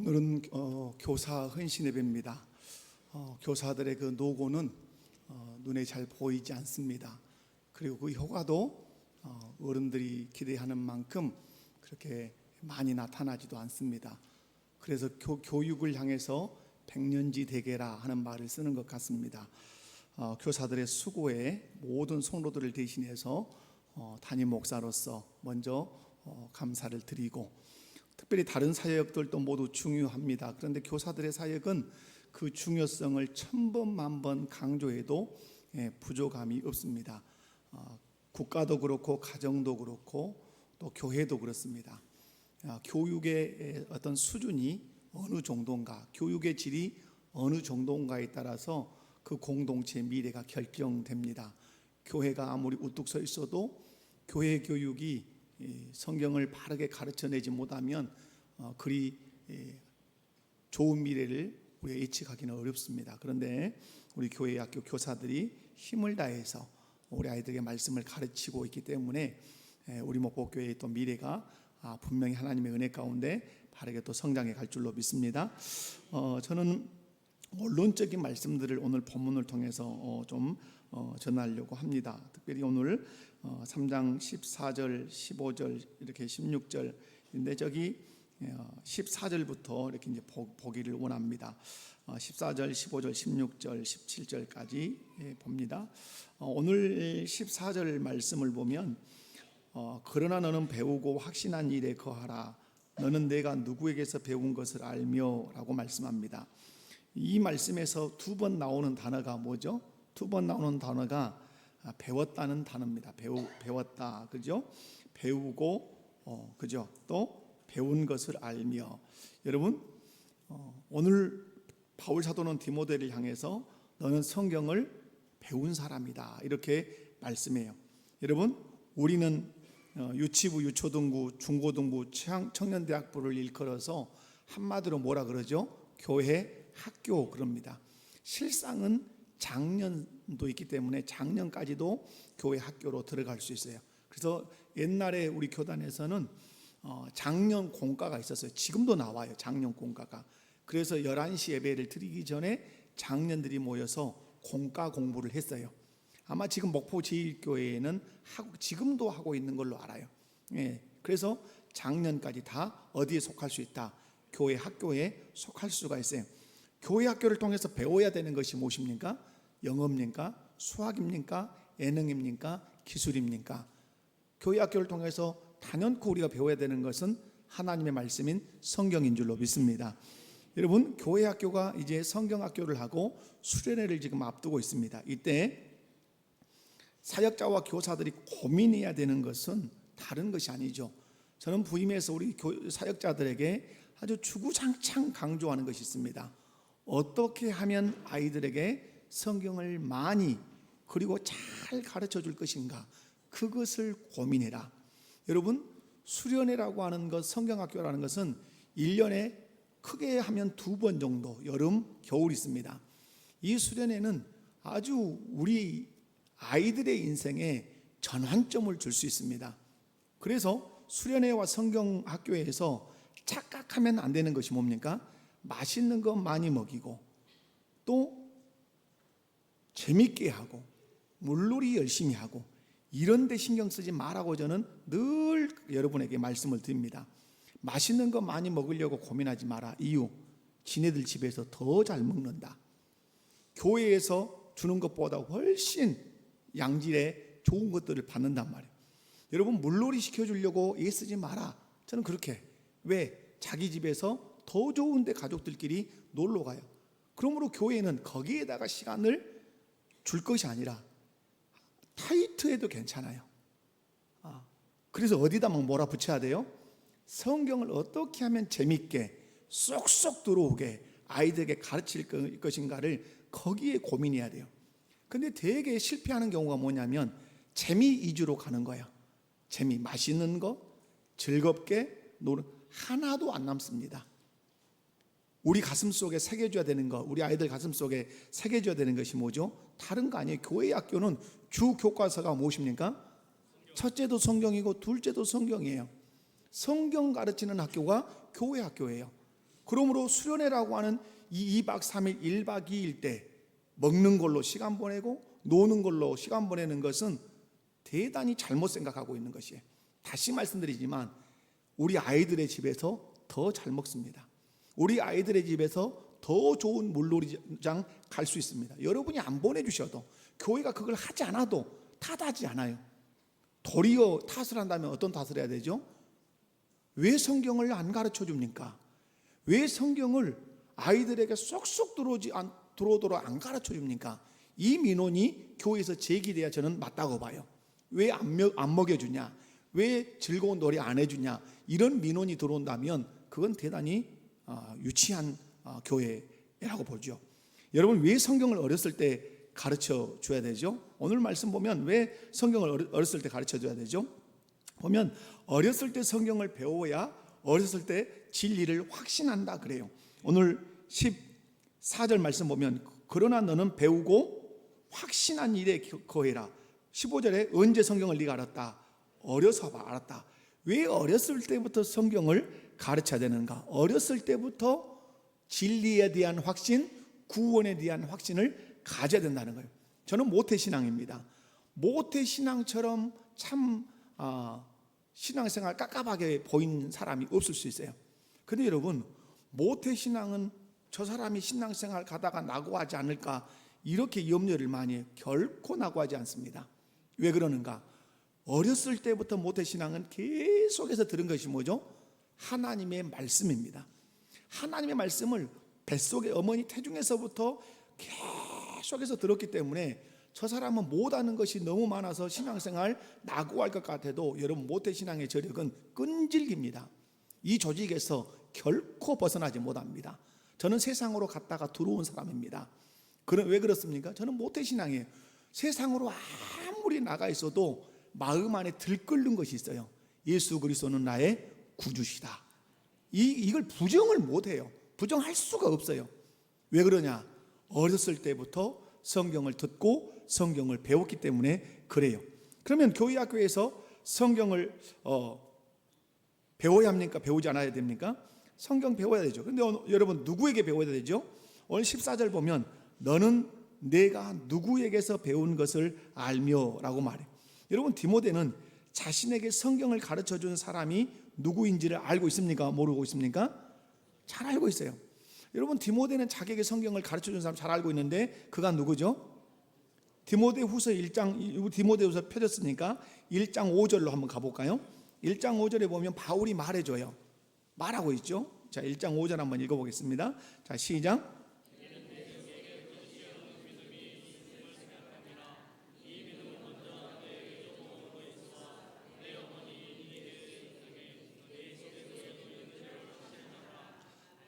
오늘은 교사 헌신 예배입니다. 교사들의 그 노고는 눈에 잘 보이지 않습니다. 그리고 그 효과도 어른들이 기대하는 만큼 그렇게 많이 나타나지도 않습니다. 그래서 교육을 향해서 백년지 대계라 하는 말을 쓰는 것 같습니다. 교사들의 수고에 모든 성도들을 대신해서 담임 목사로서 먼저 감사를 드리고, 특별히 다른 사역들도 모두 중요합니다. 그런데 교사들의 사역은 그 중요성을 천번 만번 강조해도 부족함이 없습니다. 국가도 그렇고 가정도 그렇고 또 교회도 그렇습니다. 교육의 어떤 수준이 어느 정도인가, 교육의 질이 어느 정도인가에 따라서 그 공동체의 미래가 결정됩니다. 교회가 아무리 우뚝 서 있어도 교회 교육이 성경을 바르게 가르쳐내지 못하면 그리 좋은 미래를 우리가 예측하기는 어렵습니다. 그런데 우리 교회 학교 교사들이 힘을 다해서 우리 아이들에게 말씀을 가르치고 있기 때문에 우리 목포교회의 또 미래가 분명히 하나님의 은혜 가운데 바르게 또 성장해 갈 줄로 믿습니다. 저는 원론적인 말씀들을 오늘 본문을 통해서 좀 전하려고 합니다. 특별히 오늘 3장 14절, 15절, 이렇게 16절인데 저기 14절부터 이렇게 이제 보기를 원합니다. 14절, 15절, 16절, 17절까지 봅니다. 오늘 14절 말씀을 보면 그러나 너는 배우고 확신한 일에 거하라. 너는 내가 누구에게서 배운 것을 알며 라고 말씀합니다. 이 말씀에서 두 번 나오는 단어가 뭐죠? 두 번 나오는 단어가 배웠다는 단어입니다. 배웠다, 그죠? 배우고, 그죠? 또 배운 것을 알며. 여러분, 오늘 바울 사도는 디모데를 향해서 너는 성경을 배운 사람이다, 이렇게 말씀해요. 여러분, 우리는 유치부, 유초등부, 중고등부, 청년대학부를 일컬어서 한마디로 뭐라 그러죠? 교회, 학교 그럽니다. 실상은 작년도 있기 때문에 작년까지도 교회 학교로 들어갈 수 있어요. 그래서 옛날에 우리 교단에서는 작년 공과가 있었어요. 지금도 나와요, 작년 공과가. 그래서 11시 예배를 드리기 전에 작년들이 모여서 공과 공부를 했어요. 아마 지금 목포 제1교회에는 지금도 하고 있는 걸로 알아요. 그래서 작년까지 다 어디에 속할 수 있다? 교회 학교에 속할 수가 있어요. 교회 학교를 통해서 배워야 되는 것이 무엇입니까? 영어입니까? 수학입니까? 예능입니까? 기술입니까? 교회 학교를 통해서 단연코 우리가 배워야 되는 것은 하나님의 말씀인 성경인 줄로 믿습니다. 여러분, 교회 학교가 이제 성경 학교를 하고 수련회를 지금 앞두고 있습니다. 이때 사역자와 교사들이 고민해야 되는 것은 다른 것이 아니죠. 저는 부임해서 우리 사역자들에게 아주 주구장창 강조하는 것이 있습니다. 어떻게 하면 아이들에게 성경을 많이 그리고 잘 가르쳐 줄 것인가, 그것을 고민해라. 여러분, 수련회라고 하는 것, 성경학교라는 것은 1년에 크게 하면 2번 정도, 여름, 겨울 있습니다. 이 수련회는 아주 우리 아이들의 인생에 전환점을 줄 수 있습니다. 그래서 수련회와 성경학교에서 착각하면 안 되는 것이 뭡니까? 맛있는 거 많이 먹이고 또 재밌게 하고 물놀이 열심히 하고 이런 데 신경 쓰지 말라고 저는 늘 여러분에게 말씀을 드립니다. 맛있는 거 많이 먹으려고 고민하지 마라. 이유, 지네들 집에서 더 잘 먹는다. 교회에서 주는 것보다 훨씬 양질의 좋은 것들을 받는단 말이에요. 여러분, 물놀이 시켜주려고 애쓰지 마라. 저는 그렇게. 왜? 자기 집에서 더 좋은데 가족들끼리 놀러 가요. 그러므로 교회는 거기에다가 시간을 줄 것이 아니라 타이트해도 괜찮아요. 그래서 어디다 막 몰아붙여야 돼요? 성경을 어떻게 하면 재밌게 쏙쏙 들어오게 아이들에게 가르칠 것인가를 거기에 고민해야 돼요. 근데 되게 실패하는 경우가 뭐냐면 재미 위주로 가는 거예요. 재미, 맛있는 거, 즐겁게 노는, 하나도 안 남습니다. 우리 가슴 속에 새겨줘야 되는 거, 우리 아이들 가슴 속에 새겨줘야 되는 것이 뭐죠? 다른 거 아니에요. 교회 학교는 주 교과서가 무엇입니까? 첫째도 성경이고 둘째도 성경이에요. 성경 가르치는 학교가 교회 학교예요. 그러므로 수련회라고 하는 이 2박 3일 1박 2일 때 먹는 걸로 시간 보내고 노는 걸로 시간 보내는 것은 대단히 잘못 생각하고 있는 것이에요. 다시 말씀드리지만 우리 아이들의 집에서 더 잘 먹습니다. 우리 아이들의 집에서 더 좋은 물놀이장 갈 수 있습니다. 여러분이 안 보내주셔도, 교회가 그걸 하지 않아도 탓하지 않아요. 도리어 탓을 한다면 어떤 탓을 해야 되죠? 왜 성경을 안 가르쳐 줍니까? 왜 성경을 아이들에게 쏙쏙 들어오도록 안 가르쳐 줍니까? 이 민원이 교회에서 제기돼야 저는 맞다고 봐요. 왜 안 먹여주냐? 왜 즐거운 놀이 안 해주냐? 이런 민원이 들어온다면 그건 대단히 유치한 교회라고 보죠. 여러분, 왜 성경을 어렸을 때 가르쳐 줘야 되죠? 오늘 말씀 보면 왜 성경을 어렸을 때 가르쳐 줘야 되죠? 보면 어렸을 때 성경을 배워야 어렸을 때 진리를 확신한다 그래요. 오늘 14절 말씀 보면 그러나 너는 배우고 확신한 일에 거해라. 15절에 언제 성경을 네가 알았다? 어려서 알았다. 왜 어렸을 때부터 성경을 가르쳐야 되는가? 어렸을 때부터 진리에 대한 확신, 구원에 대한 확신을 가져야 된다는 거예요. 저는 모태신앙입니다. 모태신앙처럼 참 신앙생활 깝깝하게 보이는 사람이 없을 수 있어요. 그런데 여러분, 모태신앙은 저 사람이 신앙생활 가다가 낙오하지 않을까 이렇게 염려를 많이 해요. 결코 낙오하지 않습니다. 왜 그러는가? 어렸을 때부터 모태신앙은 계속해서 들은 것이 뭐죠? 하나님의 말씀입니다. 하나님의 말씀을 뱃속의 어머니 태중에서부터 계속해서 들었기 때문에 저 사람은 못하는 것이 너무 많아서 신앙생활 낙오할 것 같아도 여러분, 모태신앙의 저력은 끈질깁니다. 이 조직에서 결코 벗어나지 못합니다. 저는 세상으로 갔다가 들어온 사람입니다. 왜 그렇습니까? 저는 모태신앙이에요. 세상으로 아무리 나가 있어도 마음 안에 들끓는 것이 있어요. 예수 그리스도는 나의 구주시다. 이걸 부정을 못해요. 부정할 수가 없어요. 왜 그러냐? 어렸을 때부터 성경을 듣고 성경을 배웠기 때문에 그래요. 그러면 교회 학교에서 성경을 배워야 합니까? 배우지 않아야 됩니까? 성경 배워야 되죠. 근데 여러분, 누구에게 배워야 되죠? 오늘 14절 보면 너는 내가 누구에게서 배운 것을 알며 라고 말해요. 여러분, 디모데는 자신에게 성경을 가르쳐준 사람이 누구인지를 알고 있습니까? 모르고 있습니까? 잘 알고 있어요. 여러분, 디모데는 자기에게 성경을 가르쳐준 사람 잘 알고 있는데 그가 누구죠? 디모데후서 1장, 디모데후서 펴졌으니까 1장 5절로 한번 가볼까요? 1장 5절에 보면 바울이 말해줘요. 말하고 있죠. 자, 1장 5절 한번 읽어보겠습니다. 자, 시작.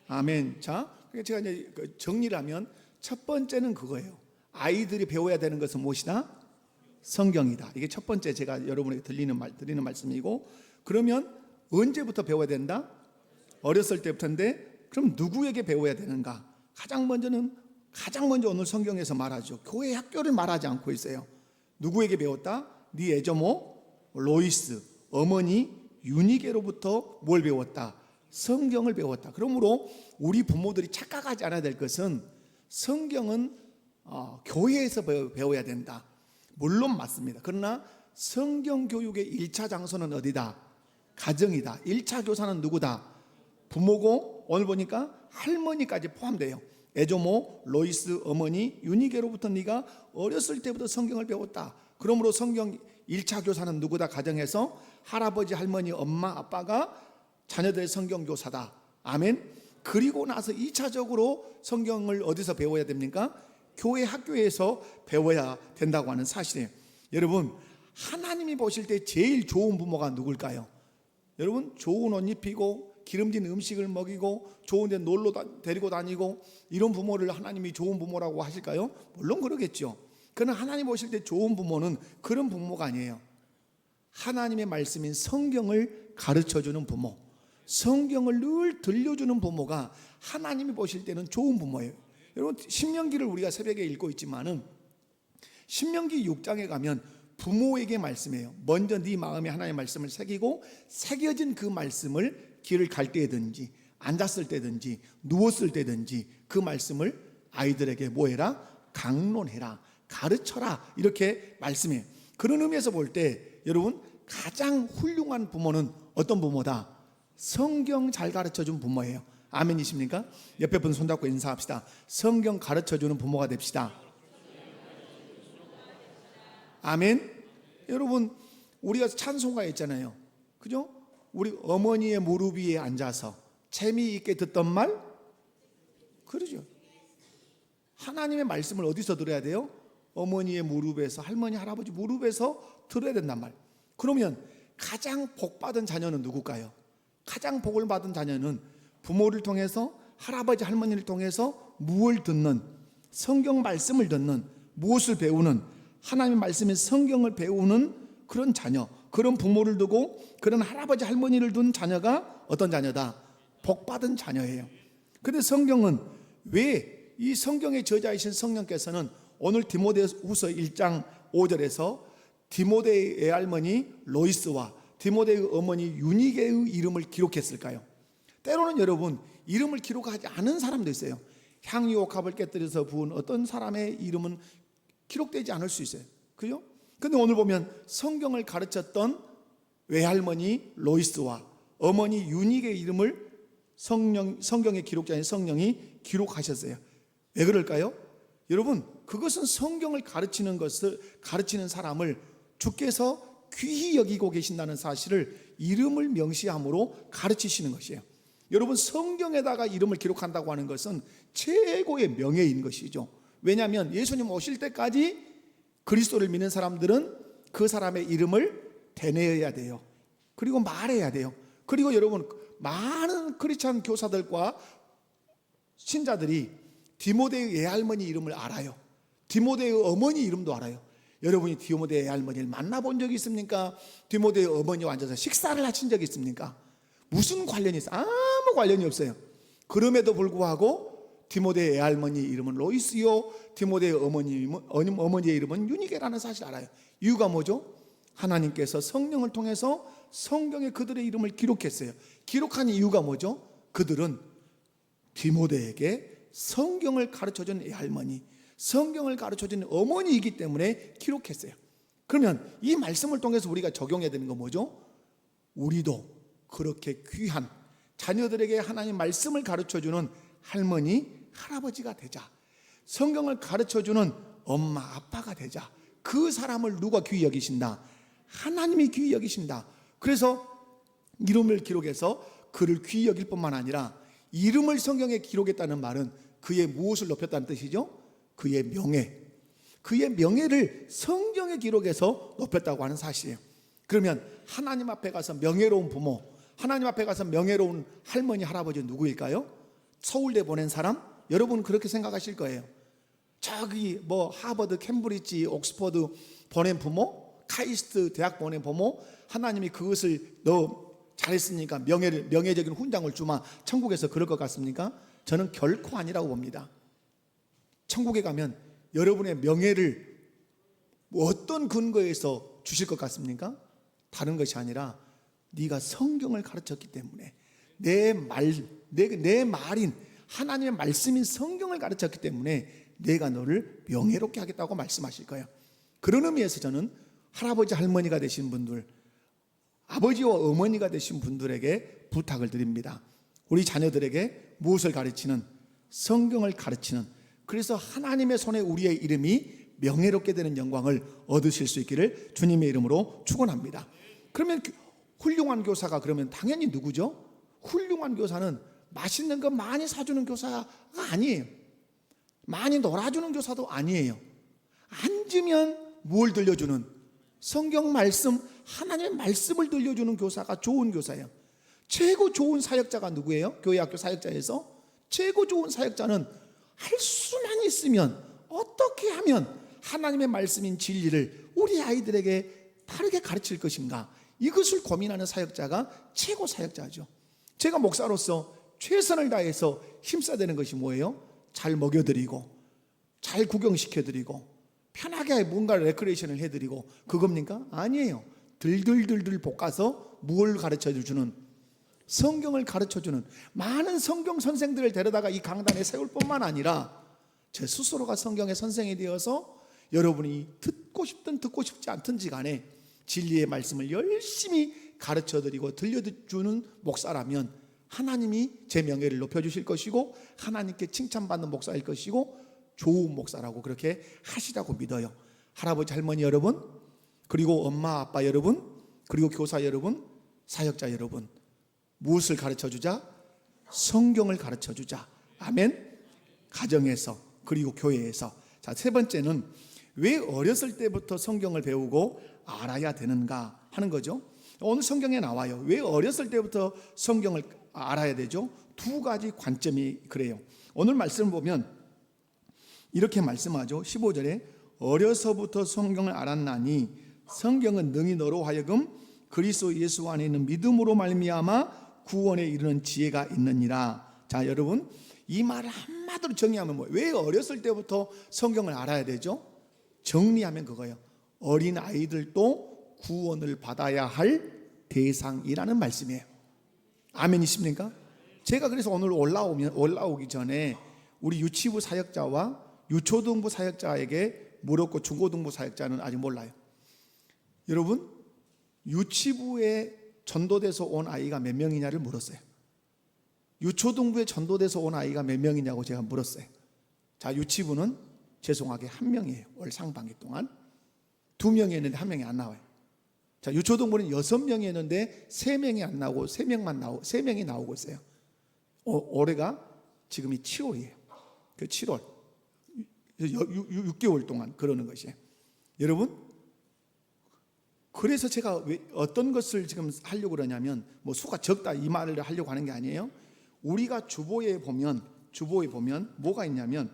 아멘. 자, 제가 이제 정리를 하면 첫 번째는 그거예요. 아이들이 배워야 되는 것은 무엇이다? 성경이다. 이게 첫 번째 제가 여러분에게 드리는 말씀이고, 그러면 언제부터 배워야 된다? 어렸을 때부터인데, 그럼 누구에게 배워야 되는가? 가장 먼저 오늘 성경에서 말하죠. 교회 학교를 말하지 않고 있어요. 누구에게 배웠다? 네 애조모 로이스, 어머니 유니게로부터 뭘 배웠다? 성경을 배웠다. 그러므로 우리 부모들이 착각하지 않아야 될 것은 성경은 교회에서 배워야 된다. 물론 맞습니다. 그러나 성경 교육의 1차 장소는 어디다? 가정이다. 1차 교사는 누구다? 부모고, 오늘 보니까 할머니까지 포함돼요. 애조모, 로이스, 어머니, 유니게로부터 네가 어렸을 때부터 성경을 배웠다. 그러므로 성경 1차 교사는 누구다? 가정에서 할아버지, 할머니, 엄마, 아빠가 자녀들의 성경 교사다. 아멘. 그리고 나서 2차적으로 성경을 어디서 배워야 됩니까? 교회 학교에서 배워야 된다고 하는 사실이에요. 여러분, 하나님이 보실 때 제일 좋은 부모가 누굴까요? 여러분, 좋은 옷 입히고 기름진 음식을 먹이고 좋은 데 놀러 데리고 다니고 이런 부모를 하나님이 좋은 부모라고 하실까요? 물론 그러겠죠. 그러나 하나님 보실 때 좋은 부모는 그런 부모가 아니에요. 하나님의 말씀인 성경을 가르쳐주는 부모, 성경을 늘 들려주는 부모가 하나님이 보실 때는 좋은 부모예요. 여러분, 신명기를 우리가 새벽에 읽고 있지만은 신명기 6장에 가면 부모에게 말씀해요. 먼저 네 마음에 하나님의 말씀을 새기고 새겨진 그 말씀을 길을 갈 때든지 앉았을 때든지 누웠을 때든지 그 말씀을 아이들에게 뭐해라? 강론해라, 가르쳐라, 이렇게 말씀해요. 그런 의미에서 볼 때 여러분, 가장 훌륭한 부모는 어떤 부모다? 성경 잘 가르쳐준 부모예요. 아멘이십니까? 옆에 분 손잡고 인사합시다. 성경 가르쳐주는 부모가 됩시다. 아멘. 여러분, 우리가 찬송가에 있잖아요, 그죠? 우리 어머니의 무릎 위에 앉아서 재미있게 듣던 말, 그러죠. 하나님의 말씀을 어디서 들어야 돼요? 어머니의 무릎에서, 할머니 할아버지 무릎에서 들어야 된단 말. 그러면 가장 복받은 자녀는 누굴까요? 가장 복을 받은 자녀는 부모를 통해서, 할아버지 할머니를 통해서 무엇을 듣는, 성경 말씀을 듣는, 무엇을 배우는, 하나님의 말씀인 성경을 배우는 그런 자녀, 그런 부모를 두고 그런 할아버지 할머니를 둔 자녀가 어떤 자녀다? 복받은 자녀예요. 그런데 성경은 왜, 이 성경의 저자이신 성령께서는 오늘 디모데후서 1장 5절에서 디모데의 애할머니 로이스와 디모데의 어머니 유니게의 이름을 기록했을까요? 때로는 여러분, 이름을 기록하지 않은 사람도 있어요. 향유옥합을 깨뜨려서 부은 어떤 사람의 이름은 기록되지 않을 수 있어요. 그죠? 근데 오늘 보면 성경을 가르쳤던 외할머니 로이스와 어머니 유니게의 이름을 성경의 기록자인 성령이 기록하셨어요. 왜 그럴까요? 여러분, 그것은 성경을 가르치는 것을, 가르치는 사람을 주께서 귀히 여기고 계신다는 사실을 이름을 명시함으로 가르치시는 것이에요. 여러분, 성경에다가 이름을 기록한다고 하는 것은 최고의 명예인 것이죠. 왜냐하면 예수님 오실 때까지 그리스도를 믿는 사람들은 그 사람의 이름을 되뇌어야 돼요. 그리고 말해야 돼요. 그리고 여러분, 많은 크리스찬 교사들과 신자들이 디모데의 애할머니 이름을 알아요. 디모데의 어머니 이름도 알아요. 여러분이 디모데의 애할머니를 만나본 적이 있습니까? 디모데의 어머니와 앉아서 식사를 하신 적이 있습니까? 무슨 관련이 있어요? 아무 관련이 없어요. 그럼에도 불구하고 디모데의 애할머니 이름은 로이스요, 디모데의 어머니의 이름은 유니게라는 사실을 알아요. 이유가 뭐죠? 하나님께서 성령을 통해서 성경에 그들의 이름을 기록했어요. 기록한 이유가 뭐죠? 그들은 디모데에게 성경을 가르쳐준 애할머니, 성경을 가르쳐준 어머니이기 때문에 기록했어요. 그러면 이 말씀을 통해서 우리가 적용해야 되는 건 뭐죠? 우리도 그렇게 귀한 자녀들에게 하나님 말씀을 가르쳐주는 할머니, 할아버지가 되자. 성경을 가르쳐주는 엄마, 아빠가 되자. 그 사람을 누가 귀히 여기신다? 하나님이 귀히 여기신다. 그래서 이름을 기록해서 그를 귀히 여길 뿐만 아니라 이름을 성경에 기록했다는 말은 그의 무엇을 높였다는 뜻이죠? 그의 명예. 그의 명예를 성경에 기록해서 높였다고 하는 사실이에요. 그러면 하나님 앞에 가서 명예로운 부모, 하나님 앞에 가서 명예로운 할머니, 할아버지 누구일까요? 서울대 보낸 사람? 여러분 그렇게 생각하실 거예요. 저기 뭐 하버드, 캠브리지, 옥스퍼드 보낸 부모, 카이스트 대학 보낸 부모, 하나님이 그것을 너 잘했으니까 명예적인 훈장을 주마 천국에서 그럴 것 같습니까? 저는 결코 아니라고 봅니다. 천국에 가면 여러분의 명예를 어떤 근거에서 주실 것 같습니까? 다른 것이 아니라 네가 성경을 가르쳤기 때문에, 내 말인 하나님의 말씀인 성경을 가르쳤기 때문에 내가 너를 명예롭게 하겠다고 말씀하실 거예요. 그런 의미에서 저는 할아버지 할머니가 되신 분들, 아버지와 어머니가 되신 분들에게 부탁을 드립니다. 우리 자녀들에게 무엇을 가르치는? 성경을 가르치는, 그래서 하나님의 손에 우리의 이름이 명예롭게 되는 영광을 얻으실 수 있기를 주님의 이름으로 축원합니다. 그러면 훌륭한 교사가 그러면 당연히 누구죠? 훌륭한 교사는 맛있는 거 많이 사주는 교사가 아니에요. 많이 놀아주는 교사도 아니에요. 앉으면 뭘 들려주는? 성경 말씀, 하나님의 말씀을 들려주는 교사가 좋은 교사예요. 최고 좋은 사역자가 누구예요? 교회 학교 사역자에서 최고 좋은 사역자는 할 수만 있으면, 어떻게 하면 하나님의 말씀인 진리를 우리 아이들에게 바르게 가르칠 것인가, 이것을 고민하는 사역자가 최고 사역자죠. 제가 목사로서 최선을 다해서 힘써야 되는 것이 뭐예요? 잘 먹여드리고, 잘 구경시켜드리고, 편하게 뭔가 레크레이션을 해드리고, 그겁니까? 아니에요. 들들들들 볶아서 뭘 가르쳐주는? 성경을 가르쳐주는 많은 성경 선생들을 데려다가 이 강단에 세울 뿐만 아니라 제 스스로가 성경의 선생이 되어서 여러분이 듣고 싶든 듣고 싶지 않든지 간에 진리의 말씀을 열심히 가르쳐드리고 들려주는 목사라면 하나님이 제 명예를 높여주실 것이고 하나님께 칭찬받는 목사일 것이고 좋은 목사라고 그렇게 하시라고 믿어요. 할아버지 할머니 여러분, 그리고 엄마 아빠 여러분, 그리고 교사 여러분, 사역자 여러분, 무엇을 가르쳐주자? 성경을 가르쳐주자. 아멘. 가정에서 그리고 교회에서. 자, 세 번째는 왜 어렸을 때부터 성경을 배우고 알아야 되는가 하는 거죠. 오늘 성경에 나와요. 왜 어렸을 때부터 성경을 알아야 되죠? 두 가지 관점이 그래요. 오늘 말씀을 보면 이렇게 말씀하죠. 15절에 어려서부터 성경을 알았나니 성경은 능히 너로 하여금 그리스도 예수 안에 있는 믿음으로 말미암아 구원에 이르는 지혜가 있느니라. 자, 여러분, 이 말을 한마디로 정리하면 뭐예요? 왜 어렸을 때부터 성경을 알아야 되죠? 정리하면 그거예요. 어린 아이들도 구원을 받아야 할 대상이라는 말씀이에요. 아멘이십니까? 제가 그래서 오늘 올라오기 전에 우리 유치부 사역자와 유초등부 사역자에게 물었고 중고등부 사역자는 아직 몰라요. 여러분, 유치부에 전도돼서 온 아이가 몇 명이냐를 물었어요. 유초등부에 전도돼서 온 아이가 몇 명이냐고 제가 물었어요. 자, 유치부는 죄송하게 한 명이에요. 올 상반기 동안 2명이었는데 1명이 안 나와요. 자, 유초등부는 6명이었는데 3명이 안 나오고 3명이 나오고 있어요. 올해가 지금이 7월이에요. 그 7월 6개월 동안 그러는 것이에요. 여러분, 그래서 제가 왜 어떤 것을 지금 하려고 그러냐면 뭐 수가 적다 이 말을 하려고 하는 게 아니에요. 우리가 주보에 보면 뭐가 있냐면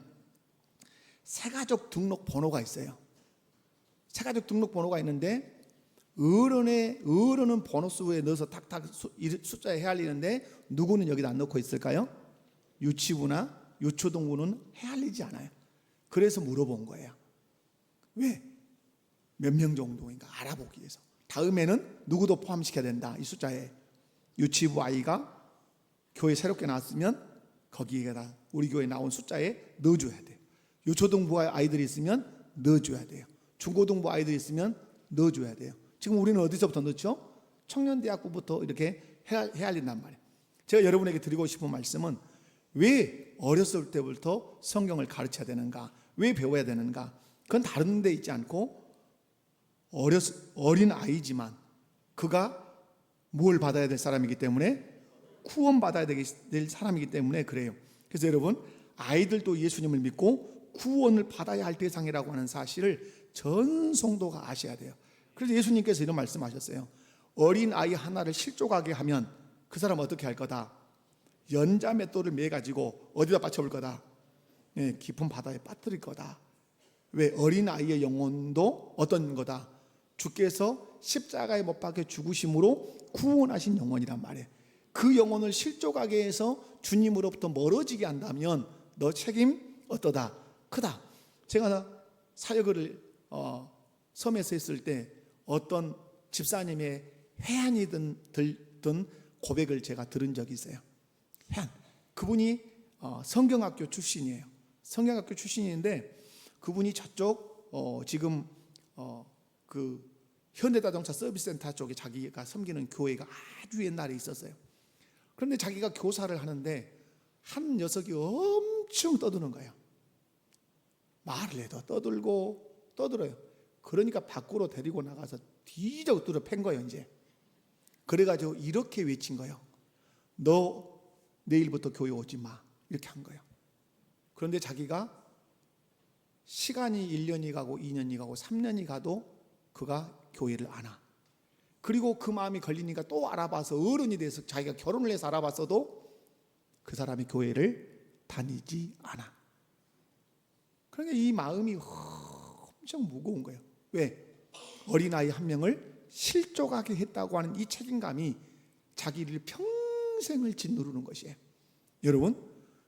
새가족 등록 번호가 있어요. 새가족 등록 번호가 있는데 어른은 번호수에 넣어서 탁탁 숫자에 헤아리는데 누구는 여기다 안 넣고 있을까요? 유치부나 유초등부는 헤아리지 않아요. 그래서 물어본 거예요. 왜? 몇 명 정도인가 알아보기 위해서. 다음에는 누구도 포함시켜야 된다. 이 숫자에. 유치부 아이가 교회 새롭게 나왔으면 거기에다 우리 교회 나온 숫자에 넣어줘야 돼요. 유초등부 아이들이 있으면 넣어줘야 돼요. 중고등부 아이들이 있으면 넣어줘야 돼요. 지금 우리는 어디서부터 넣죠? 청년대학부부터 이렇게 헤아린단 말이에요. 제가 여러분에게 드리고 싶은 말씀은 왜 어렸을 때부터 성경을 가르쳐야 되는가? 왜 배워야 되는가? 그건 다른 데 있지 않고 어린 아이지만 그가 뭘 받아야 될 사람이기 때문에 구원 받아야 될 사람이기 때문에 그래요. 그래서 여러분, 아이들도 예수님을 믿고 구원을 받아야 할 대상이라고 하는 사실을 전 성도가 아셔야 돼요. 그래서 예수님께서 이런 말씀하셨어요. 어린 아이 하나를 실족하게 하면 그 사람 어떻게 할 거다? 연자 맷돌을 매가지고 어디다 받쳐볼 거다? 깊은 바다에 빠뜨릴 거다. 왜? 어린 아이의 영혼도 어떤 거다? 주께서 십자가에 못 박혀 죽으심으로 구원하신 영혼이란 말이에요. 그 영혼을 실족하게 해서 주님으로부터 멀어지게 한다면 너 책임 어떠다? 크다. 제가 사역을 섬에서 했을 때 어떤 집사님의 회한이 든 고백을 제가 들은 적이 있어요. 회한. 그분이 성경학교 출신이에요. 성경학교 출신인데 그분이 저쪽 지금 그 현대자동차 서비스센터 쪽에 자기가 섬기는 교회가 아주 옛날에 있었어요. 그런데 자기가 교사를 하는데 한 녀석이 엄청 떠드는 거예요. 말을 해도 떠들어요. 그러니까 밖으로 데리고 나가서 뒤적 뚫어 팬 거예요. 이제 그래가지고 이렇게 외친 거예요. 너 내일부터 교회 오지 마. 이렇게 한 거예요. 그런데 자기가 시간이 1년이 가고 2년이 가고 3년이 가도 그가 교회를 안 와. 그리고 그 마음이 걸리니까 또 알아봐서 어른이 돼서 자기가 결혼을 해서 알아봤어도 그 사람이 교회를 다니지 않아. 그러니까 이 마음이 엄청 무거운 거예요. 왜? 어린아이 한 명을 실족하게 했다고 하는 이 책임감이 자기를 평생을 짓누르는 것이에요. 여러분,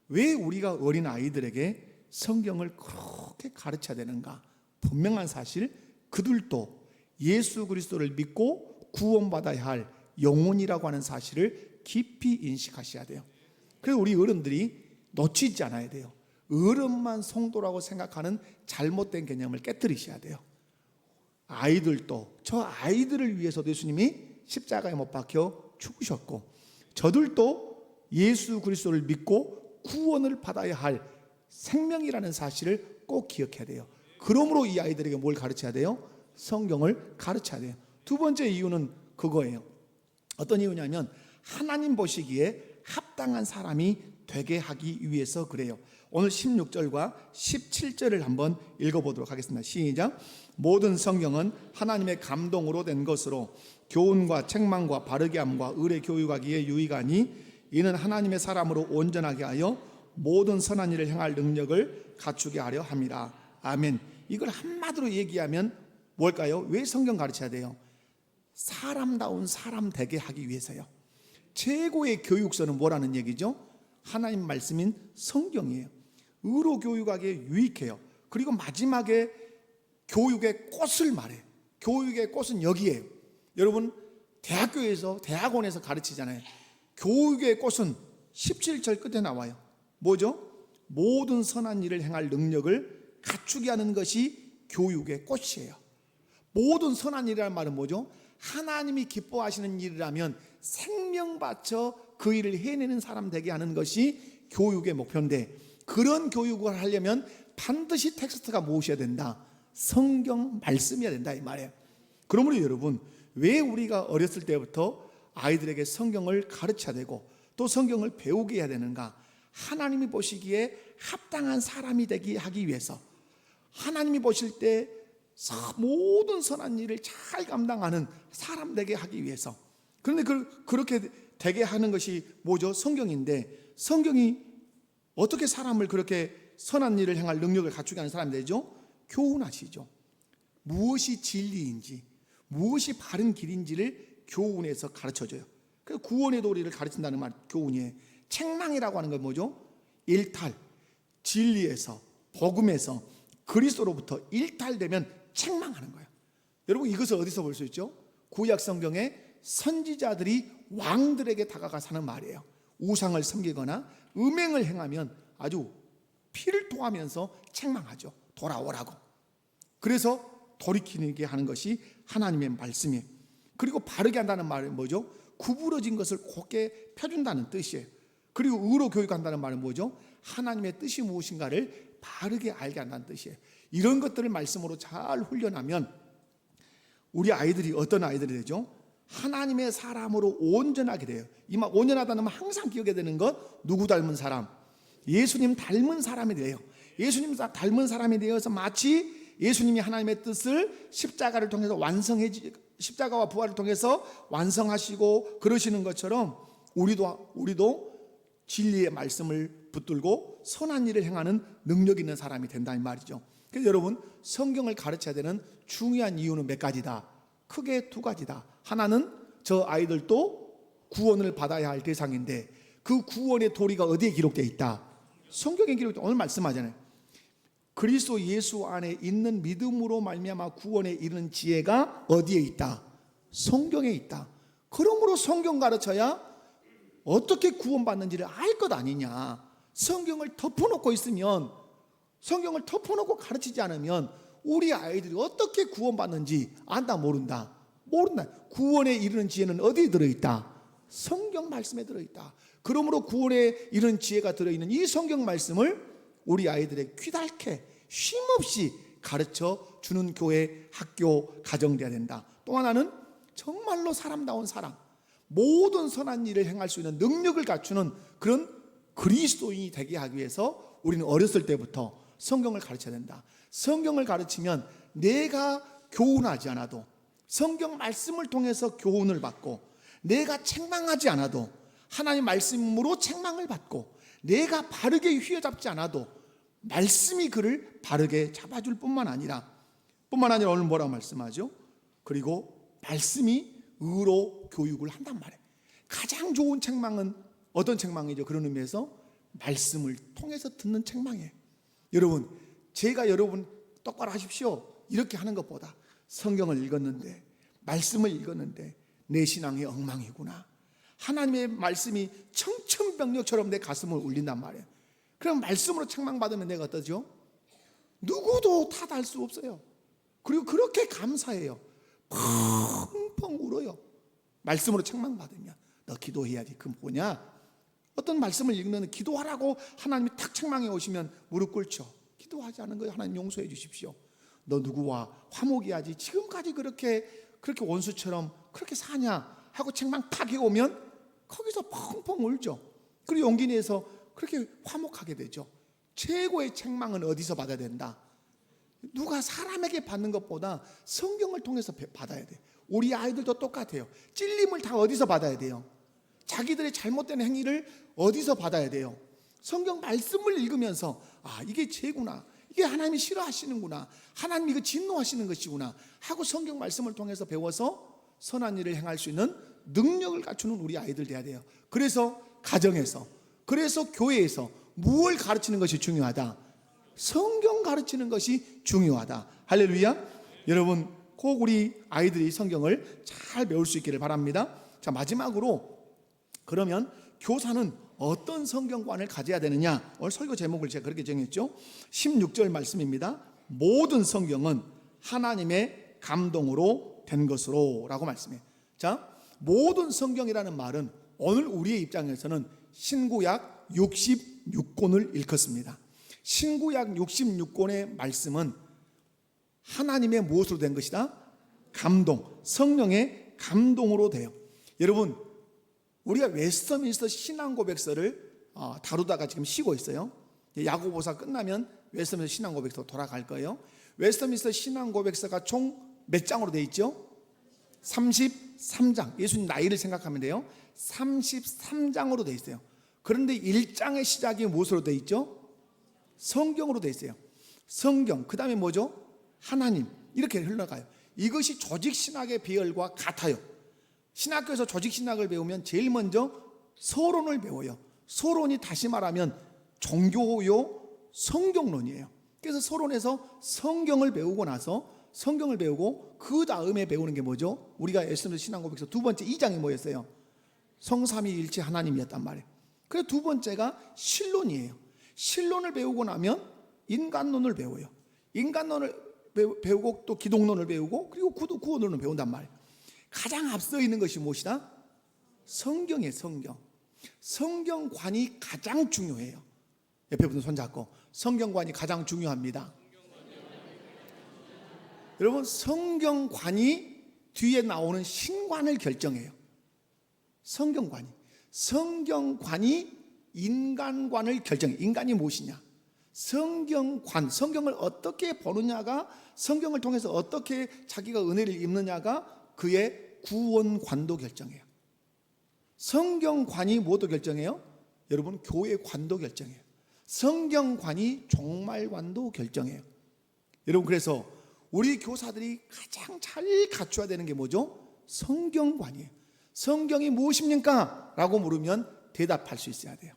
왜 우리가 어린아이들에게 성경을 그렇게 가르쳐야 되는가? 분명한 사실, 그들도 예수 그리스도를 믿고 구원받아야 할 영혼이라고 하는 사실을 깊이 인식하셔야 돼요. 그래서 우리 어른들이 놓치지 않아야 돼요. 어른만 성도라고 생각하는 잘못된 개념을 깨뜨리셔야 돼요. 아이들도, 저 아이들을 위해서도 예수님이 십자가에 못 박혀 죽으셨고, 저들도 예수 그리스도를 믿고 구원을 받아야 할 생명이라는 사실을 꼭 기억해야 돼요. 그러므로 이 아이들에게 뭘 가르쳐야 돼요? 성경을 가르쳐야 돼요. 두 번째 이유는 그거예요. 어떤 이유냐면 하나님 보시기에 합당한 사람이 되게 하기 위해서 그래요. 오늘 16절과 17절을 한번 읽어보도록 하겠습니다. 시작. 모든 성경은 하나님의 감동으로 된 것으로 교훈과 책망과 바르게 함과 의를 교육하기에 유익하니 이는 하나님의 사람으로 온전하게 하여 모든 선한 일을 행할 능력을 갖추게 하려 함이라. 아멘. 이걸 한마디로 얘기하면 뭘까요? 왜 성경 가르쳐야 돼요? 사람다운 사람 되게 하기 위해서요. 최고의 교육서는 뭐라는 얘기죠? 하나님 말씀인 성경이에요. 의로 교육하기에 유익해요. 그리고 마지막에 교육의 꽃을 말해요. 교육의 꽃은 여기에요. 여러분 대학교에서 대학원에서 가르치잖아요. 교육의 꽃은 17절 끝에 나와요. 뭐죠? 모든 선한 일을 행할 능력을 갖추게 하는 것이 교육의 꽃이에요. 모든 선한 일이라는 말은 뭐죠? 하나님이 기뻐하시는 일이라면 생명 바쳐 그 일을 해내는 사람 되게 하는 것이 교육의 목표인데, 그런 교육을 하려면 반드시 텍스트가 무엇이어야 된다? 성경 말씀이어야 된다 이 말이에요. 그러므로 여러분, 왜 우리가 어렸을 때부터 아이들에게 성경을 가르쳐야 되고 또 성경을 배우게 해야 되는가? 하나님이 보시기에 합당한 사람이 되게 하기 위해서, 하나님이 보실 때 모든 선한 일을 잘 감당하는 사람 되게 하기 위해서. 그런데 그렇게 되게 하는 것이 뭐죠? 성경인데, 성경이 어떻게 사람을 그렇게 선한 일을 행할 능력을 갖추게 하는 사람이 되죠? 교훈하시죠. 무엇이 진리인지, 무엇이 바른 길인지를 교훈에서 가르쳐줘요. 그래서 구원의 도리를 가르친다는 말, 교훈이에요. 책망이라고 하는 건 뭐죠? 일탈, 진리에서, 복음에서, 그리스도로부터 일탈되면 책망하는 거예요. 여러분 이것을 어디서 볼 수 있죠? 구약 성경에 선지자들이 왕들에게 다가가 사는 말이에요. 우상을 섬기거나 음행을 행하면 아주 피를 토하면서 책망하죠. 돌아오라고. 그래서 돌이키게 하는 것이 하나님의 말씀이에요. 그리고 바르게 한다는 말은 뭐죠? 구부러진 것을 곧게 펴준다는 뜻이에요. 그리고 의로 교육한다는 말은 뭐죠? 하나님의 뜻이 무엇인가를 바르게 알게 한다는 뜻이에요. 이런 것들을 말씀으로 잘 훈련하면 우리 아이들이 어떤 아이들이 되죠? 하나님의 사람으로 온전하게 돼요. 이 말 온전하다는 말 항상 기억해야 되는 것, 누구 닮은 사람? 예수님 닮은 사람이 돼요. 예수님 닮은 사람이 되어서 마치 예수님이 하나님의 뜻을 십자가를 통해서 십자가와 부활을 통해서 완성하시고 그러시는 것처럼 우리도 진리의 말씀을 붙들고 선한 일을 행하는 능력 있는 사람이 된다 이 말이죠. 그래서 여러분 성경을 가르쳐야 되는 중요한 이유는 몇 가지다. 크게 두 가지다. 하나는 저 아이들도 구원을 받아야 할 대상인데 그 구원의 도리가 어디에 기록되어 있다? 성경에 기록되어. 오늘 말씀하잖아요. 그리스도 예수 안에 있는 믿음으로 말미암아 구원에 이르는 지혜가 어디에 있다? 성경에 있다. 그러므로 성경 가르쳐야 어떻게 구원받는지를 알 것 아니냐. 성경을 덮어놓고 있으면, 성경을 덮어놓고 가르치지 않으면 우리 아이들이 어떻게 구원받는지 안다 모른다. 구원에 이르는 지혜는 어디에 들어있다? 성경 말씀에 들어있다. 그러므로 구원에 이르는 지혜가 들어있는 이 성경 말씀을 우리 아이들에게 귀달게 쉼없이 가르쳐 주는 교회, 학교, 가정 되어야 된다. 또 하나는 정말로 사람다운 사람, 모든 선한 일을 행할 수 있는 능력을 갖추는 그런 그리스도인이 되게 하기 위해서 우리는 어렸을 때부터 성경을 가르쳐야 된다. 성경을 가르치면 내가 교훈하지 않아도, 성경 말씀을 통해서 교훈을 받고, 내가 책망하지 않아도 하나님 말씀으로 책망을 받고, 내가 바르게 휘어잡지 않아도 말씀이 그를 바르게 잡아줄 뿐만 아니라 오늘 뭐라고 말씀하죠? 그리고 말씀이 의로 교육을 한단 말이에요. 가장 좋은 책망은 어떤 책망이죠? 그런 의미에서 말씀을 통해서 듣는 책망이에요. 여러분, 제가 여러분 똑바로 하십시오 이렇게 하는 것보다 성경을 읽었는데, 말씀을 읽었는데 내 신앙이 엉망이구나, 하나님의 말씀이 청천벽력처럼 내 가슴을 울린단 말이에요. 그럼 말씀으로 책망받으면 내가 어떠죠? 누구도 탓할 수 없어요. 그리고 그렇게 감사해요. 펑펑 울어요. 말씀으로 책망받으면. 너 기도해야지. 그 뭐냐? 어떤 말씀을 읽으면 기도하라고 하나님이 탁 책망해 오시면 무릎 꿇죠. 기도하지 않은 거예요. 하나님 용서해 주십시오. 너 누구와 화목해야지. 지금까지 그렇게 원수처럼 그렇게 사냐 하고 책망 탁 해오면 거기서 펑펑 울죠. 그리고 용기 내서 그렇게 화목하게 되죠. 최고의 책망은 어디서 받아야 된다? 누가 사람에게 받는 것보다 성경을 통해서 받아야 돼. 우리 아이들도 똑같아요. 찔림을 다 어디서 받아야 돼요? 자기들의 잘못된 행위를 어디서 받아야 돼요? 성경 말씀을 읽으면서 아, 이게 죄구나, 이게 하나님이 싫어하시는구나, 하나님이 이거 진노하시는 것이구나 하고 성경 말씀을 통해서 배워서 선한 일을 행할 수 있는 능력을 갖추는 우리 아이들 돼야 돼요. 그래서 가정에서, 그래서 교회에서 무엇을 가르치는 것이 중요하다? 성경 가르치는 것이 중요하다. 할렐루야. 여러분 꼭 우리 아이들이 성경을 잘 배울 수 있기를 바랍니다. 자, 마지막으로 그러면 교사는 어떤 성경관을 가져야 되느냐? 오늘 설교 제목을 제가 그렇게 정했죠. 16절 말씀입니다. 모든 성경은 하나님의 감동으로 된 것으로 라고 말씀해요. 자, 모든 성경이라는 말은 오늘 우리의 입장에서는 신구약 66권을 일컫습니다. 신구약 66권의 말씀은 하나님의 무엇으로 된 것이다? 감동, 성령의 감동으로 돼요. 여러분, 우리가 웨스터민스터 신앙고백서를 다루다가 지금 쉬고 있어요. 야고보서 끝나면 웨스터민스터 신앙고백서 돌아갈 거예요. 웨스터민스터 신앙고백서가 총 몇 장으로 되어 있죠? 33장. 예수님 나이를 생각하면 돼요. 33장으로 되어 있어요. 그런데 1장의 시작이 무엇으로 되어 있죠? 성경으로 되어 있어요. 성경, 그 다음에 뭐죠? 하나님, 이렇게 흘러가요. 이것이 조직신학의 비열과 같아요. 신학교에서 조직신학을 배우면 제일 먼저 서론을 배워요. 서론이 다시 말하면 종교요 성경론이에요. 그래서 서론에서 성경을 배우고 나서 성경을 배우고 그 다음에 배우는 게 뭐죠? 우리가 에스더 신앙고백서 두 번째 2장이 뭐였어요? 성삼위일체 하나님이었단 말이에요. 그래서 두 번째가 신론이에요. 신론을 배우고 나면 인간론을 배워요. 인간론을 배우고 또 기독론을 배우고 그리고 구원론을 배운단 말이에요. 가장 앞서 있는 것이 무엇이다? 성경이에요. 성경. 성경관이 가장 중요해요. 옆에 분들 손잡고 성경관이 가장 중요합니다. 여러분, 성경관이 뒤에 나오는 신관을 결정해요. 성경관이 인간관을 결정해요. 인간이 무엇이냐? 성경관, 성경을 어떻게 보느냐가, 성경을 통해서 어떻게 자기가 은혜를 입느냐가 그의 구원관도 결정해요. 성경관이 뭐도 결정해요? 여러분, 교회관도 결정해요. 성경관이 종말관도 결정해요. 여러분, 그래서 우리 교사들이 가장 잘 갖춰야 되는 게 뭐죠? 성경관이에요. 성경이 무엇입니까? 라고 물으면 대답할 수 있어야 돼요.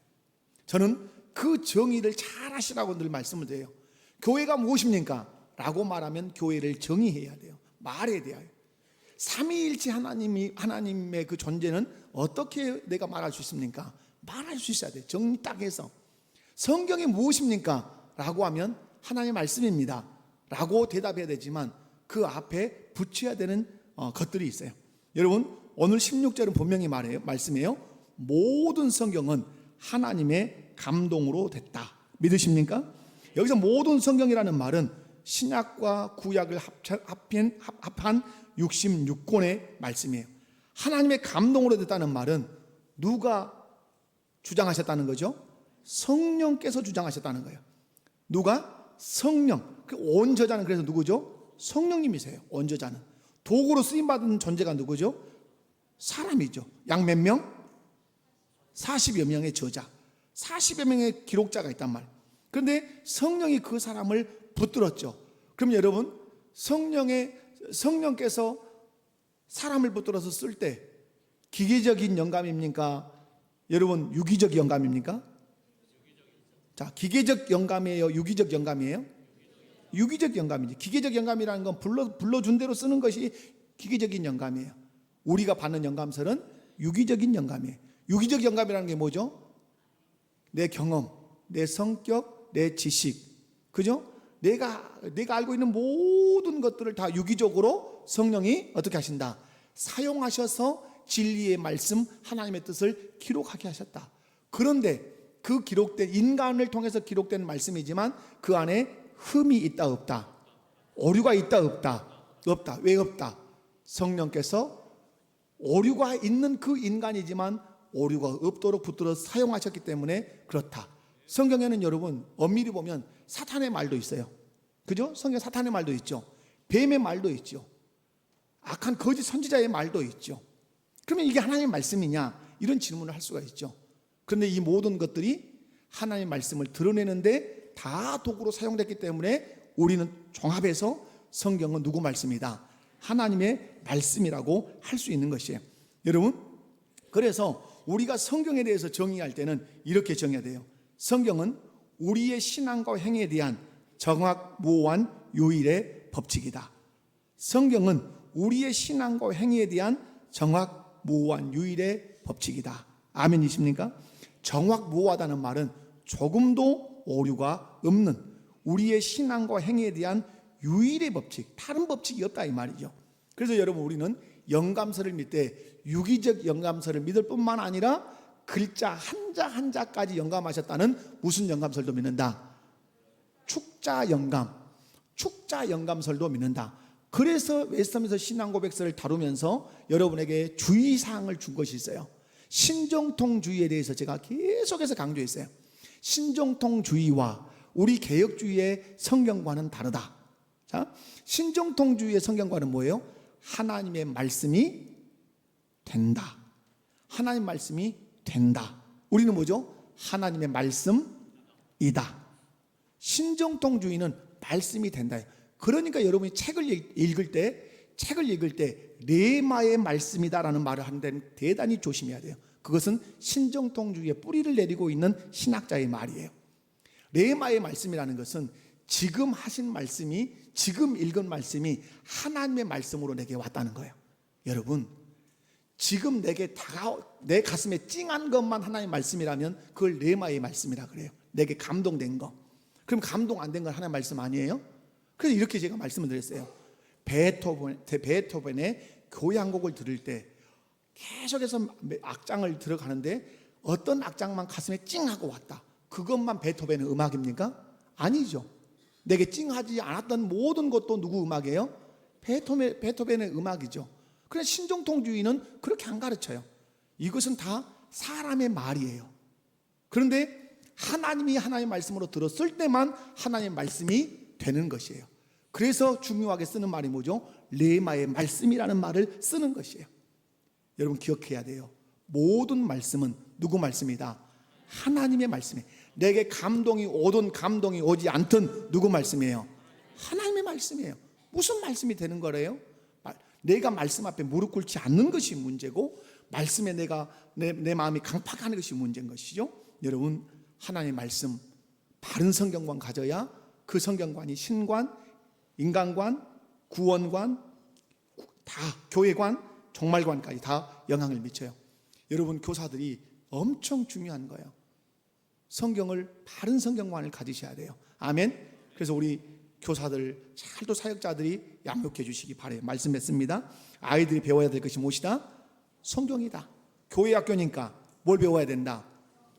저는 그 정의를 잘 하시라고 늘 말씀을 드려요. 교회가 무엇입니까? 라고 말하면 교회를 정의해야 돼요. 말해야 돼요. 삼위일체 하나님의 그 존재는 어떻게 내가 말할 수 있습니까? 말할 수 있어야 돼요. 정리 딱 해서. 성경이 무엇입니까? 라고 하면 하나님의 말씀입니다 라고 대답해야 되지만 그 앞에 붙여야 되는 것들이 있어요. 여러분, 오늘 16절은 분명히 말씀해요. 모든 성경은 하나님의 감동으로 됐다. 믿으십니까? 여기서 모든 성경이라는 말은 신약과 구약을 합한 66권의 말씀이에요. 하나님의 감동으로 됐다는 말은 누가 주장하셨다는 거죠? 성령께서 주장하셨다는 거예요. 누가? 성령. 그 온저자는 그래서 누구죠? 성령님이세요. 온저자는. 도구로 쓰임받은 존재가 누구죠? 사람이죠. 약 몇 명? 40여 명의 저자, 40여 명의 기록자가 있단 말이에요. 그런데 성령이 그 사람을 붙들었죠. 그럼 여러분, 성령께서 사람을 붙들어서 쓸 때 기계적인 영감입니까? 여러분, 유기적 영감입니까? 자, 기계적 영감이에요? 유기적 영감이에요? 유기적 영감이지. 기계적 영감이라는 건 불러준 대로 쓰는 것이 기계적인 영감이에요. 우리가 받는 영감서는 유기적인 영감이에요. 유기적 영감이라는 게 뭐죠? 내 경험, 내 성격, 내 지식, 그죠? 내가 알고 있는 모든 것들을 다 유기적으로 성령이 어떻게 하신다? 사용하셔서 진리의 말씀, 하나님의 뜻을 기록하게 하셨다. 그런데 그 기록된, 인간을 통해서 기록된 말씀이지만 그 안에 흠이 있다 없다? 오류가 있다 없다? 없다. 왜 없다? 성령께서 오류가 있는 그 인간이지만 오류가 없도록 붙들어 사용하셨기 때문에 그렇다. 성경에는 여러분 엄밀히 보면 사탄의 말도 있어요. 그죠? 성경 사탄의 말도 있죠. 뱀의 말도 있죠. 악한 거짓 선지자의 말도 있죠. 그러면 이게 하나님의 말씀이냐? 이런 질문을 할 수가 있죠. 그런데 이 모든 것들이 하나님의 말씀을 드러내는데 다 도구로 사용됐기 때문에 우리는 종합해서 성경은 누구 말씀이다? 하나님의 말씀이라고 할 수 있는 것이에요. 여러분, 그래서 우리가 성경에 대해서 정의할 때는 이렇게 정의해야 돼요. 성경은 우리의 신앙과 행위에 대한 정확무오한 유일의 법칙이다. 성경은 우리의 신앙과 행위에 대한 정확무오한 유일의 법칙이다. 아멘이십니까? 정확무오하다는 말은 조금도 오류가 없는 우리의 신앙과 행위에 대한 유일의 법칙, 다른 법칙이 없다 이 말이죠. 그래서 여러분 우리는 영감서를 믿을 때 유기적 영감서를 믿을 뿐만 아니라 글자 한자 한자까지 영감하셨다는 무슨 영감설도 믿는다? 축자 영감, 축자 영감설도 믿는다. 그래서 웨스트민스터 신앙고백서를 다루면서 여러분에게 주의사항을 준 것이 있어요. 신정통주의에 대해서 제가 계속해서 강조했어요. 신정통주의와 우리 개혁주의의 성경과는 다르다. 자, 신정통주의의 성경과는 뭐예요? 하나님의 말씀이 된다. 하나님의 말씀이 된다. 우리는 뭐죠? 하나님의 말씀이다. 신정통주의는 말씀이 된다. 그러니까 여러분이 책을 읽을 때 레마의 말씀이다라는 말을 하는 데는 대단히 조심해야 돼요. 그것은 신정통주의의 뿌리를 내리고 있는 신학자의 말이에요. 레마의 말씀이라는 것은 지금 하신 말씀이, 지금 읽은 말씀이 하나님의 말씀으로 내게 왔다는 거예요. 여러분, 지금 내게 내 가슴에 찡한 것만 하나님의 말씀이라면 그걸 레마의 말씀이라 그래요. 내게 감동된 거. 그럼 감동 안 된 건 하나님의 말씀 아니에요? 그래서 이렇게 제가 말씀을 드렸어요. 베토벤의 교향곡을 들을 때 계속해서 악장을 들어가는데 어떤 악장만 가슴에 찡하고 왔다. 그것만 베토벤의 음악입니까? 아니죠. 내게 찡하지 않았던 모든 것도 누구 음악이에요? 베토벤의 음악이죠. 그래서 신정통주의는 그렇게 안 가르쳐요. 이것은 다 사람의 말이에요. 그런데 하나님이 하나님의 말씀으로 들었을 때만 하나님의 말씀이 되는 것이에요. 그래서 중요하게 쓰는 말이 뭐죠? 레마의 말씀이라는 말을 쓰는 것이에요. 여러분 기억해야 돼요. 모든 말씀은 누구 말씀이다? 하나님의 말씀이에요. 내게 감동이 오든 감동이 오지 않든 누구 말씀이에요? 하나님의 말씀이에요. 무슨 말씀이 되는 거래요? 내가 말씀 앞에 무릎 꿇지 않는 것이 문제고 말씀에 내 마음이 강팍하는 것이 문제인 것이죠. 여러분 하나님의 말씀 바른 성경관 가져야 그 성경관이 신관, 인간관, 구원관, 다 교회관, 종말관까지 다 영향을 미쳐요. 여러분 교사들이 엄청 중요한 거예요. 성경을 바른 성경관을 가지셔야 돼요. 아멘. 그래서 우리 교사들 잘도 사역자들이 양육해 주시기 바라요. 말씀했습니다. 아이들이 배워야 될 것이 무엇이다? 성경이다. 교회 학교니까 뭘 배워야 된다?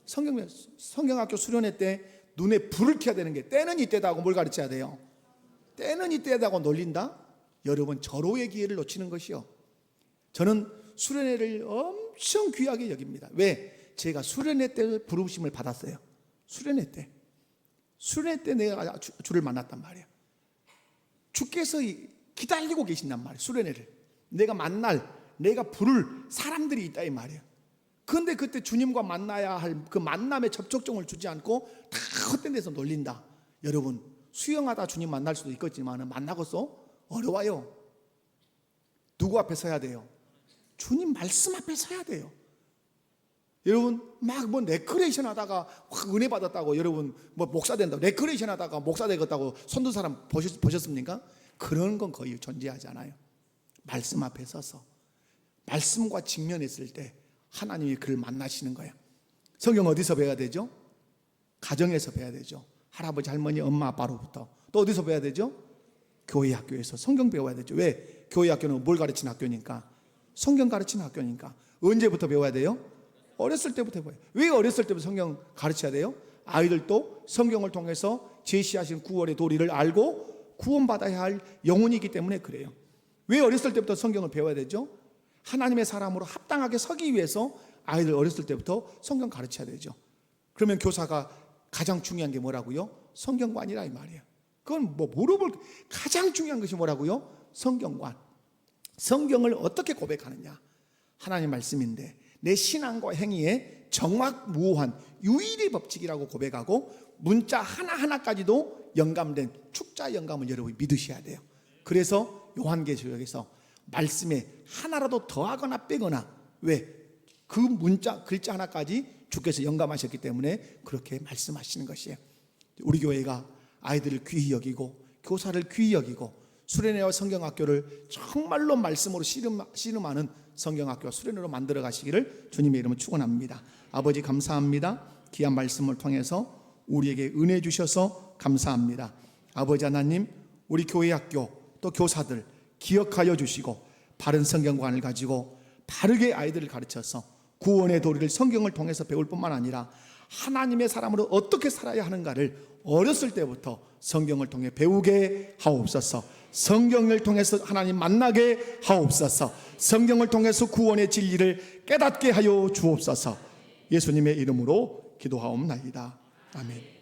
성경학교 수련회 때 눈에 불을 켜야 되는 게 때는 이때다고 뭘 가르쳐야 돼요? 때는 이때다고 놀린다? 여러분 절호의 기회를 놓치는 것이요. 저는 수련회를 엄청 귀하게 여깁니다. 왜? 제가 수련회 때 부르심을 받았어요. 수련회 때 내가 주를 만났단 말이에요. 주께서 기다리고 계신단 말이에요. 수련회를 내가 부를 사람들이 있다 이 말이에요. 그런데 그때 주님과 만나야 할 그 만남의 접촉점을 주지 않고 다 헛된 데서 놀린다. 여러분 수영하다 주님 만날 수도 있겠지만 만나고서 어려워요. 누구 앞에 서야 돼요? 주님 말씀 앞에 서야 돼요. 여러분 막 뭐 레크레이션 하다가 확 은혜 받았다고 여러분 뭐 목사 된다고 레크레이션 하다가 목사 되겠다고 손든 사람 보셨습니까? 그런 건 거의 존재하지 않아요. 말씀 앞에 서서 말씀과 직면했을 때 하나님이 그를 만나시는 거예요. 성경 어디서 배워야 되죠? 가정에서 배워야 되죠. 할아버지, 할머니, 엄마, 아빠로부터. 또 어디서 배워야 되죠? 교회 학교에서 성경 배워야 되죠. 왜? 교회 학교는 뭘 가르치는 학교니까? 성경 가르치는 학교니까. 언제부터 배워야 돼요? 어렸을 때부터 배워요. 왜 어렸을 때부터 성경 가르쳐야 돼요? 아이들도 성경을 통해서 제시하신 구원의 도리를 알고 구원받아야 할 영혼이기 때문에 그래요. 왜 어렸을 때부터 성경을 배워야 되죠? 하나님의 사람으로 합당하게 서기 위해서 아이들 어렸을 때부터 성경 가르쳐야 되죠. 그러면 교사가 가장 중요한 게 뭐라고요? 성경관이라 이 말이에요. 그건 뭐 물어볼 가장 중요한 것이 뭐라고요? 성경관. 성경을 어떻게 고백하느냐? 하나님 말씀인데 내 신앙과 행위에 정확무오한 유일의 법칙이라고 고백하고 문자 하나하나까지도 영감된 축자 영감을 여러분이 믿으셔야 돼요. 그래서 요한계시록에서 말씀에 하나라도 더하거나 빼거나, 왜? 그 문자 글자 하나까지 주께서 영감하셨기 때문에 그렇게 말씀하시는 것이에요. 우리 교회가 아이들을 귀히 여기고 교사를 귀히 여기고 수련회와 성경학교를 정말로 말씀으로 씨름하는 성경학교 수련회로 만들어 가시기를 주님의 이름으로 축원합니다. 아버지 감사합니다. 귀한 말씀을 통해서 우리에게 은혜 주셔서 감사합니다. 아버지 하나님, 우리 교회 학교 또 교사들 기억하여 주시고 바른 성경관을 가지고 바르게 아이들을 가르쳐서 구원의 도리를 성경을 통해서 배울 뿐만 아니라 하나님의 사람으로 어떻게 살아야 하는가를 어렸을 때부터 성경을 통해 배우게 하옵소서. 성경을 통해서 하나님 만나게 하옵소서. 성경을 통해서 구원의 진리를 깨닫게 하여 주옵소서. 예수님의 이름으로 기도하옵나이다. 아멘.